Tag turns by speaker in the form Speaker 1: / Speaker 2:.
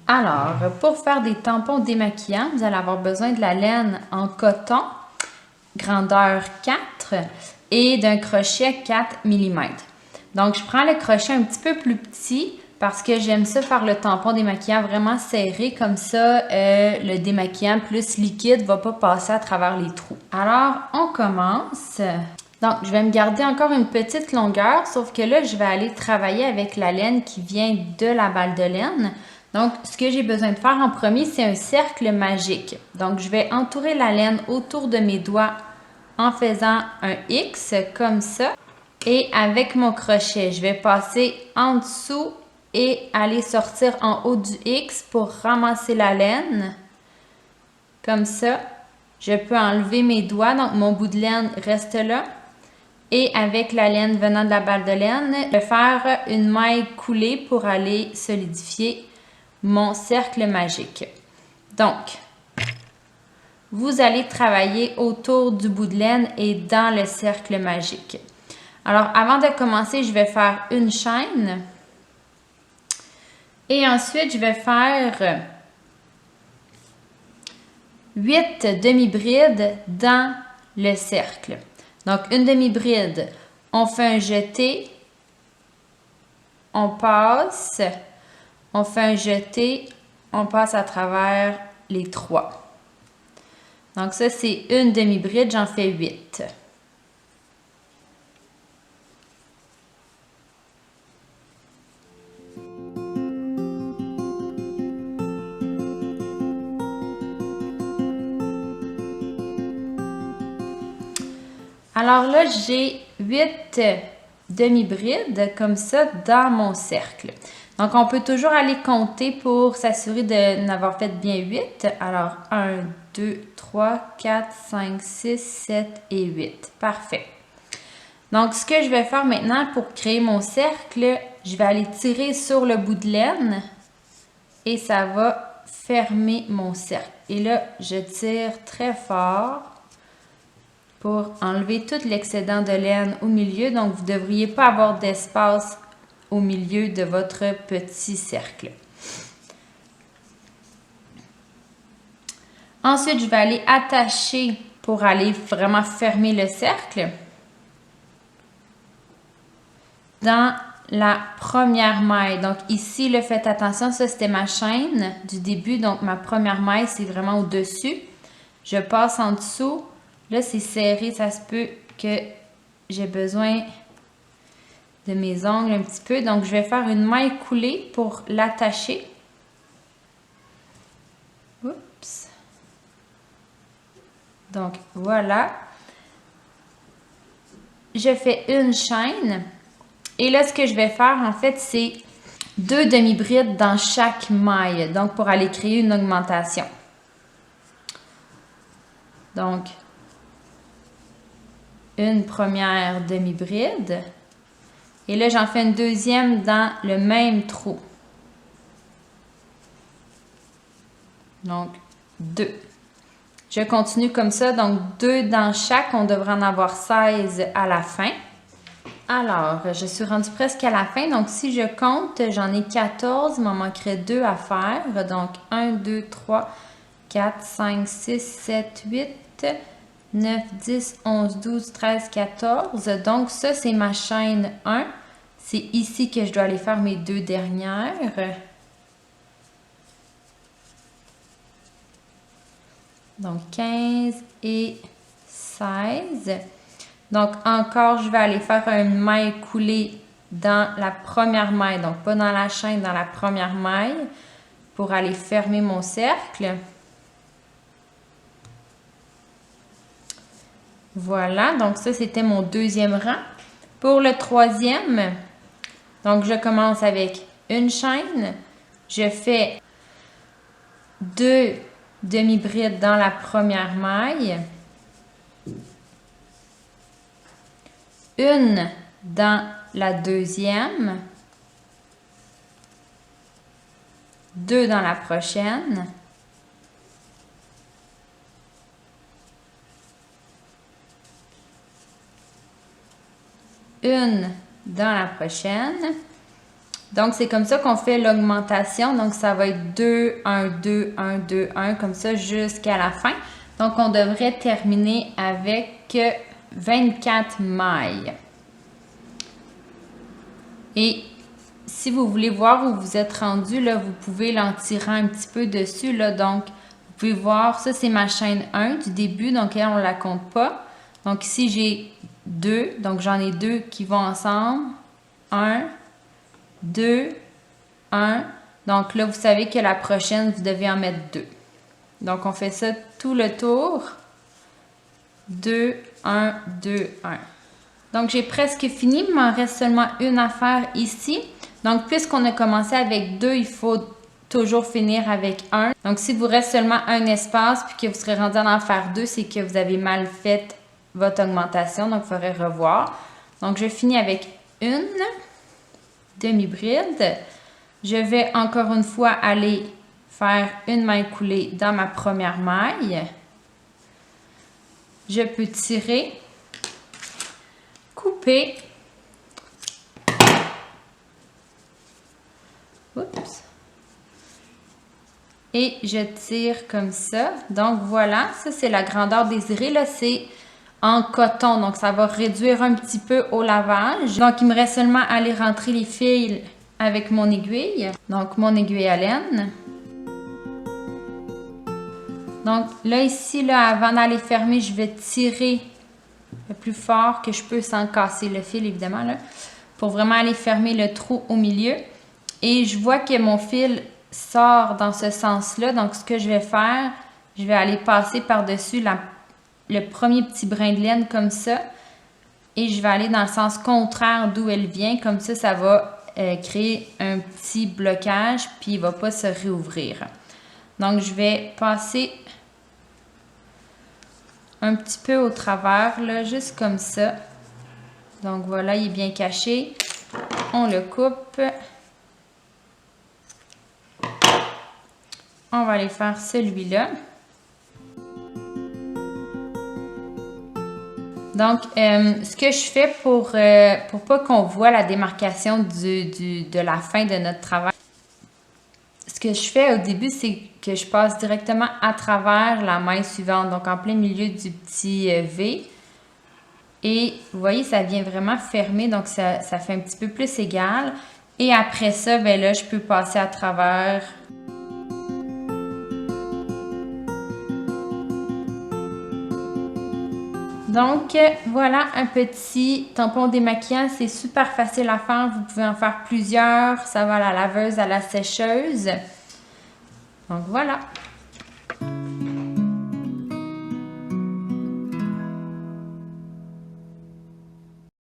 Speaker 1: Alors, pour faire des tampons démaquillants, vous allez avoir besoin de la laine en coton, grandeur 4 et d'un crochet 4 mm. Donc, je prends le crochet un petit peu plus petit parce que j'aime ça faire le tampon démaquillant vraiment serré. Comme ça, le démaquillant plus liquide ne va pas passer à travers les trous. Alors, on commence. Donc, je vais me garder encore une petite longueur, sauf que là, je vais aller travailler avec la laine qui vient de la balle de laine. Donc, ce que j'ai besoin de faire en premier, c'est un cercle magique. Donc, je vais entourer la laine autour de mes doigts en faisant un X comme ça. Et avec mon crochet, je vais passer en dessous et aller sortir en haut du X pour ramasser la laine. Comme ça, je peux enlever mes doigts, donc mon bout de laine reste là. Et avec la laine venant de la balle de laine, je vais faire une maille coulée pour aller solidifier mon cercle magique. Donc, vous allez travailler autour du bout de laine et dans le cercle magique. Alors, avant de commencer, je vais faire une chaîne. Et ensuite, je vais faire 8 demi-brides dans le cercle. Donc, une demi-bride, on fait un jeté, on passe, on fait un jeté, on passe à travers les 3. Donc, ça, c'est une demi-bride, j'en fais 8. Alors là, j'ai 8 demi-brides comme ça dans mon cercle. Donc, on peut toujours aller compter pour s'assurer de n'avoir fait bien 8. Alors, 1, 2, 3, 4, 5, 6, 7 et 8. Parfait. Donc, ce que je vais faire maintenant pour créer mon cercle, je vais aller tirer sur le bout de laine et ça va fermer mon cercle. Et là, je tire très fort pour enlever tout l'excédent de laine au milieu. Donc, vous ne devriez pas avoir d'espace au milieu de votre petit cercle. Ensuite, je vais aller attacher pour aller vraiment fermer le cercle dans la première maille. Donc ici, là, faites attention, ça c'était ma chaîne du début. Donc ma première maille, c'est vraiment au-dessus. Je passe en dessous. Là, c'est serré, ça se peut que j'ai besoin de mes ongles un petit peu. Donc, je vais faire une maille coulée pour l'attacher. Oups. Donc, voilà. Je fais une chaîne. Et là, ce que je vais faire, en fait, c'est 2 demi-brides dans chaque maille. Donc, pour aller créer une augmentation. Donc, une première demi-bride. Et là, j'en fais une deuxième dans le même trou. Donc, 2. Je continue comme ça. Donc, 2 dans chaque. On devrait en avoir 16 à la fin. Alors, je suis rendue presque à la fin. Donc, si je compte, j'en ai 14. Il m'en manquerait 2 à faire. Donc, 1, 2, 3, 4, 5, 6, 7, 8, 9, 10, 11, 12, 13, 14. Donc, ça, c'est ma chaîne 1. C'est ici que je dois aller faire mes 2 dernières. Donc, 15 et 16. Donc, encore, je vais aller faire une maille coulée dans la première maille. Donc, pas dans la chaîne, dans la première maille pour aller fermer mon cercle. Voilà, donc ça, c'était mon deuxième rang. Pour le troisième, donc je commence avec une chaîne. Je fais 2 demi-brides dans la première maille. Une dans la deuxième. 2 dans la prochaine. Une dans la prochaine. Donc, c'est comme ça qu'on fait l'augmentation. Donc, ça va être 2, 1, 2, 1, 2, 1, comme ça jusqu'à la fin. Donc, on devrait terminer avec 24 mailles. Et si vous voulez voir où vous êtes rendu, là, vous pouvez l'en tirer un petit peu dessus. Là, donc, vous pouvez voir, ça c'est ma chaîne 1 du début, donc elle, on ne la compte pas. Donc ici, j'ai 2, donc j'en ai 2 qui vont ensemble. 1, 2, 1. Donc là, vous savez que la prochaine, vous devez en mettre 2. Donc on fait ça tout le tour. 2, 1, 2, 1. Donc j'ai presque fini, il m'en reste seulement une à faire ici. Donc puisqu'on a commencé avec 2, il faut toujours finir avec 1. Donc si vous reste seulement un espace puis que vous serez rendu à en faire 2, c'est que vous avez mal fait votre augmentation. Donc il faudrait revoir. Donc je finis avec une demi-bride. Je vais encore une fois aller faire une maille coulée dans ma première maille. Je peux tirer, couper. Oups. Et je tire comme ça. Donc voilà, ça c'est la grandeur désirée. Là, c'est en coton. Donc ça va réduire un petit peu au lavage. Donc il me reste seulement à aller rentrer les fils avec mon aiguille. Donc mon aiguille à laine. Donc là, ici, là, avant d'aller fermer, je vais tirer le plus fort que je peux sans casser le fil, évidemment, là, pour vraiment aller fermer le trou au milieu. Et je vois que mon fil sort dans ce sens-là. Donc, ce que je vais faire, je vais aller passer par-dessus le premier petit brin de laine comme ça. Et je vais aller dans le sens contraire d'où elle vient. Comme ça, ça va créer un petit blocage, puis il ne va pas se réouvrir. Donc, je vais passer un petit peu au travers, là, juste comme ça. Donc, voilà, il est bien caché. On le coupe. On va aller faire celui-là. Donc, ce que je fais pour pas qu'on voit la démarcation de la fin de notre travail, ce que je fais au début, c'est que je passe directement à travers la maille suivante, donc en plein milieu du petit V. Et vous voyez, ça vient vraiment fermer, donc ça fait un petit peu plus égal. Et après ça, ben là, je peux passer à travers. Donc, voilà un petit tampon démaquillant. C'est super facile à faire. Vous pouvez en faire plusieurs. Ça va à la laveuse, à la sécheuse. Donc, voilà.